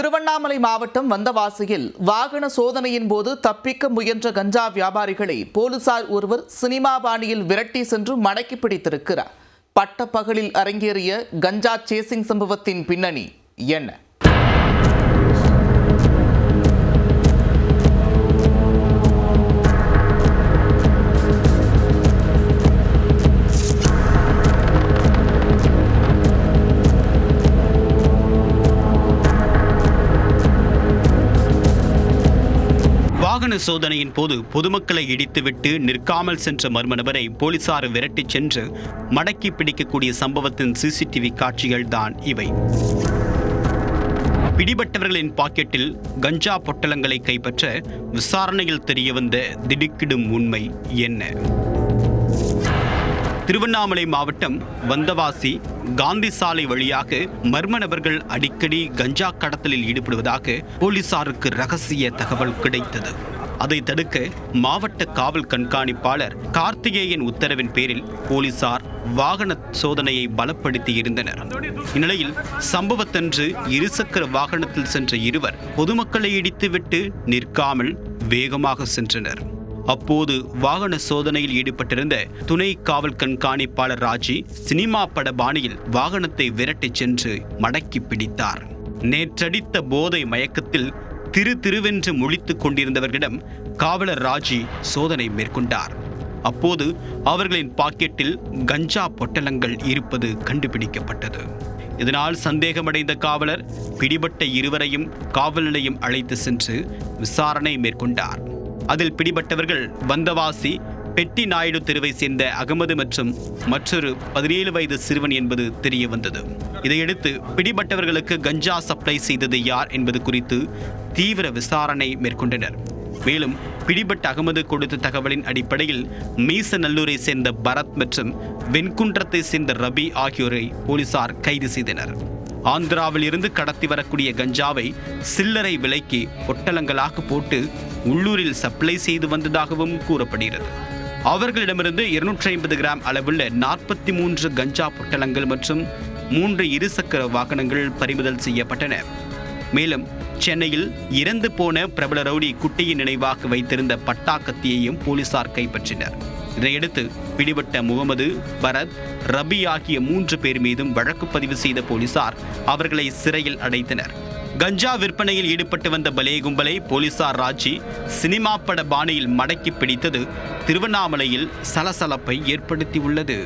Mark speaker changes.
Speaker 1: திருவண்ணாமலை மாவட்டம் வந்தவாசியில் வாகன சோதனையின் போது தப்பிக்க முயன்ற கஞ்சா வியாபாரிகளை போலீசார் ஒருவர் சினிமா பாணியில் விரட்டி சென்று மடக்கி பிடித்திருக்கிறார். பட்டப்பகலில் அரங்கேறிய கஞ்சா சேசிங் சம்பவத்தின் பின்னணி என்ன?
Speaker 2: வாகன சோதனையின் போது பொதுமக்களை இடித்துவிட்டு நிற்காமல் சென்ற மர்ம நபரை போலீசார் விரட்டிச் சென்று மடக்கி பிடிக்கக்கூடிய சம்பவத்தின் சிசிடிவி காட்சிகள் தான் இவை. பிடிபட்டவர்களின் பாக்கெட்டில் கஞ்சா பொட்டலங்களை கைப்பற்ற விசாரணையில் தெரியவந்த திடுக்கிடும் உண்மை என்ன? திருவண்ணாமலை மாவட்டம் வந்தவாசி காந்தி சாலை வழியாக மர்ம நபர்கள் அடிக்கடி கஞ்சா கடத்தலில் ஈடுபடுவதாக போலீசாருக்கு ரகசிய தகவல் கிடைத்தது. அதை தடுக்க மாவட்ட காவல் கண்காணிப்பாளர் கார்த்திகேயன் உத்தரவின் பேரில் போலீசார் வாகன சோதனையை பலப்படுத்தி இருந்தனர். இந்நிலையில் சம்பவத்தன்று இருசக்கர வாகனத்தில் சென்ற இருவர் பொதுமக்களை இடித்துவிட்டு நிற்காமல் வேகமாக சென்றனர். அப்போது வாகன சோதனையில் ஈடுபட்டிருந்த துணை காவல் கண்காணிப்பாளர் ராஜி சினிமா பட பாணியில் வாகனத்தை விரட்டிச் சென்று மடக்கி பிடித்தார். நேற்றடித்த போதை மயக்கத்தில் திருவென்று முழித்துக் கொண்டிருந்தவர்களிடம் காவலர் ராஜி சோதனை மேற்கொண்டார். அப்போது அவர்களின் பாக்கெட்டில் கஞ்சா பொட்டலங்கள் இருப்பது கண்டுபிடிக்கப்பட்டது. இதனால் சந்தேகமடைந்த காவலர் பிடிபட்ட இருவரையும் காவல் நிலையம் அழைத்து சென்று விசாரணை மேற்கொண்டார். அதில் பிடிபட்டவர்கள் வந்தவாசி பெட்டி நாயுடு தெருவை சேர்ந்த அகமது மற்றும் மற்றொரு 17 வயது சிறுவன் என்பது தெரிய வந்தது. இதையடுத்து பிடிபட்டவர்களுக்கு கஞ்சா சப்ளை செய்தது யார் என்பது குறித்து தீவிர விசாரணை மேற்கொண்டனர். மேலும் பிடிபட்ட அகமது கொடுத்த தகவலின் அடிப்படையில் மீசநல்லூரை சேர்ந்த பரத் மற்றும் வெண்குன்றத்தை சேர்ந்த ரபி ஆகியோரை போலீசார் கைது செய்தனர். ஆந்திராவில் இருந்து கடத்தி வரக்கூடிய கஞ்சாவை சில்லறை விலைக்கு பொட்டலங்களாக போட்டு உள்ளூரில் சப்ளை செய்து வந்ததாகவும் கூறப்படுகிறது. அவர்களிடமிருந்து 250 கிராம் அளவுள்ள 43 கஞ்சா பொட்டலங்கள் மற்றும் 3 இருசக்கர வாகனங்கள் பறிமுதல் செய்யப்பட்டன. மேலும் சென்னையில் இறந்து போன பிரபல ரவுடி குட்டியின் நினைவாக வைத்திருந்த பட்டா கத்தியையும் போலீசார் கைப்பற்றினர். இதையடுத்து பிடிபட்ட முகமது, பரத், ரபி ஆகிய 3 பேர் மீதும் வழக்கு பதிவு செய்த போலீசார் அவர்களை சிறையில் அடைத்தனர். கஞ்சா விற்பனையில் ஈடுபட்டு வந்த பலே கும்பலை போலீசார் ராஜி சினிமா பட பாணியில் மடக்கி பிடித்தது திருவண்ணாமலையில் சலசலப்பை ஏற்படுத்தியுள்ளது.